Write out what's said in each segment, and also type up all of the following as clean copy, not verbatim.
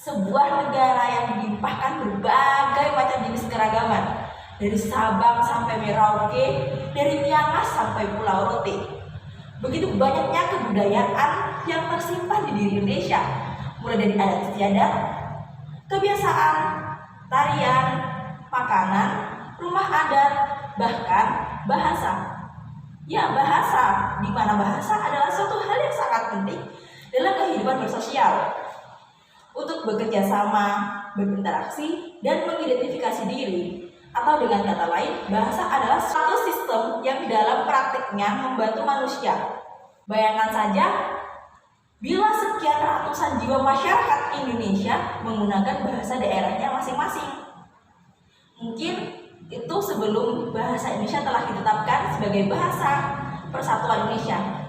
sebuah negara yang dilimpahkan berbagai macam jenis keragaman, dari Sabang sampai Merauke, dari Miangas sampai Pulau Rote. Begitu banyaknya kebudayaan yang tersimpan di diri Indonesia, mulai dari adat istiadat, kebiasaan, tarian, makanan, rumah adat, bahkan bahasa. Ya, bahasa, di mana bahasa adalah suatu hal yang sangat penting dalam kehidupan bersosial. Untuk bekerja sama, berinteraksi, dan mengidentifikasi diri. Atau dengan kata lain, bahasa adalah suatu sistem yang dalam praktiknya membantu manusia. Bayangkan saja, bila sekian ratusan jiwa masyarakat Indonesia menggunakan bahasa daerahnya masing-masing. Mungkin itu sebelum bahasa Indonesia telah ditetapkan sebagai bahasa persatuan Indonesia.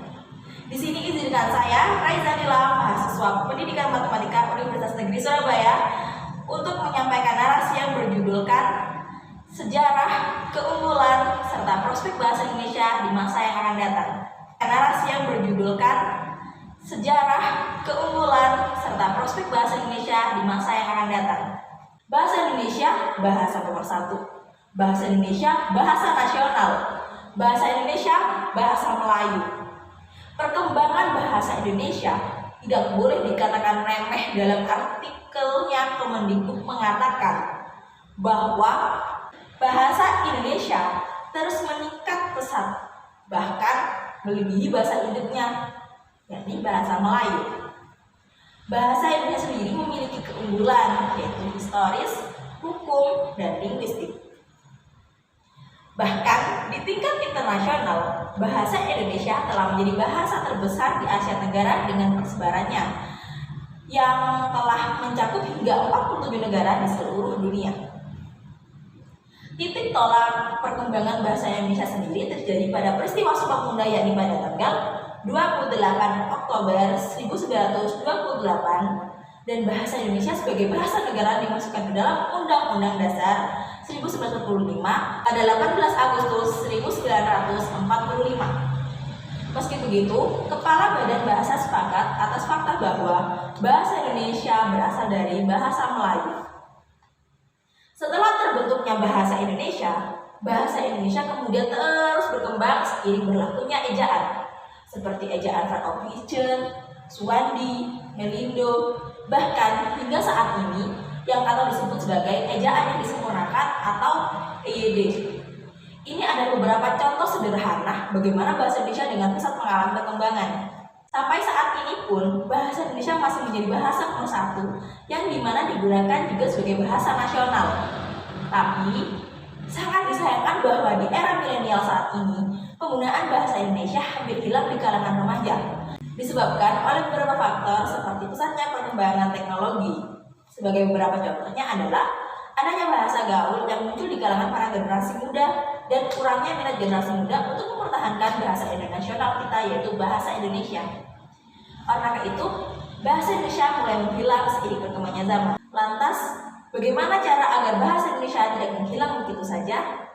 Di sini izinkan saya, Raiza Nila, mahasiswa Pendidikan Matematika Universitas Negeri Surabaya, untuk menyampaikan narasi yang berjudulkan Sejarah, Keunggulan, serta Prospek Bahasa Indonesia di Masa yang akan datang. Narasi yang berjudulkan Sejarah, Keunggulan, serta Prospek Bahasa Indonesia di Masa yang akan datang. Bahasa Indonesia, bahasa nomor 1. Bahasa Indonesia, bahasa nasional. Bahasa Indonesia, bahasa Melayu. Perkembangan bahasa Indonesia tidak boleh dikatakan remeh. Dalam artikelnya, Kemendikbud mengatakan bahwa bahasa Indonesia terus meningkat pesat, bahkan melebihi bahasa induknya, yakni bahasa Melayu. Bahasa Indonesia sendiri memiliki keunggulan, yaitu historis, hukum, dan linguistik. Bahkan di tingkat internasional, bahasa Indonesia telah menjadi bahasa terbesar di Asia Tenggara dengan persebarannya yang telah mencakup hingga 47 negara di seluruh dunia. Titik tolak perkembangan bahasa Indonesia sendiri terjadi pada peristiwa Sumpah Pemuda, yakni pada tanggal 28 Oktober 1928, dan bahasa Indonesia sebagai bahasa negara dimasukkan ke dalam Undang-Undang Dasar 1945 pada 18 Agustus 1945. Meski begitu, Kepala Badan Bahasa sepakat atas fakta bahwa bahasa Indonesia berasal dari bahasa Melayu. Setelah terbentuknya bahasa Indonesia kemudian terus berkembang seiring berlakunya ejaan, seperti ejaan Van Ophuijsen, Suwandi, Melindo, bahkan hingga saat ini yang atau disebut sebagai ejaan yang disempurnakan atau EYD. Ini ada beberapa contoh sederhana bagaimana bahasa Indonesia dengan pesat mengalami perkembangan. Sampai saat ini pun bahasa Indonesia masih menjadi bahasa nomor 1 yang dimana digunakan juga sebagai bahasa nasional. Tapi sangat disayangkan bahwa di era milenial saat ini penggunaan bahasa Indonesia hampir hilang di kalangan remaja, disebabkan oleh beberapa faktor seperti pesatnya perkembangan teknologi. Sebagai beberapa contohnya adalah adanya bahasa gaul yang muncul di kalangan para generasi muda dan kurangnya minat generasi muda untuk mempertahankan bahasa nasional kita, yaitu bahasa Indonesia. Karena itu, bahasa Indonesia mulai menghilang seiring berkembangnya zaman. Lantas, bagaimana cara agar bahasa Indonesia tidak menghilang begitu saja?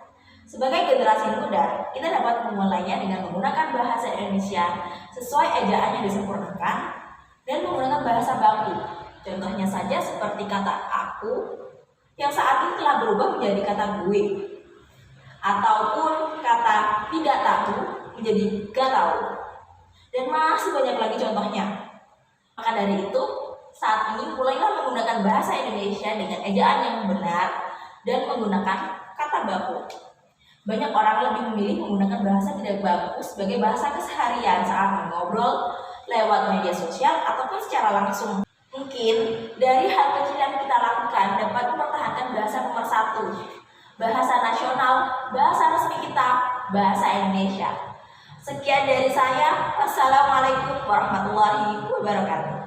Sebagai generasi muda, kita dapat memulainya dengan menggunakan bahasa Indonesia sesuai ejaan yang disempurnakan dan menggunakan bahasa baku. Contohnya saja seperti kata aku yang saat ini telah berubah menjadi kata gue, ataupun kata tidak tahu menjadi gak tahu, dan masih banyak lagi contohnya. Maka dari itu, saat ini mulailah menggunakan bahasa Indonesia dengan ejaan yang benar dan menggunakan kata baku. Banyak orang lebih memilih menggunakan bahasa tidak baku sebagai bahasa keseharian saat mengobrol lewat media sosial ataupun secara langsung. Mungkin dari hal kecil yang kita lakukan dapat mempertahankan bahasa nomor 1, bahasa nasional, bahasa resmi kita, bahasa Indonesia. Sekian dari saya. Wassalamualaikum warahmatullahi wabarakatuh.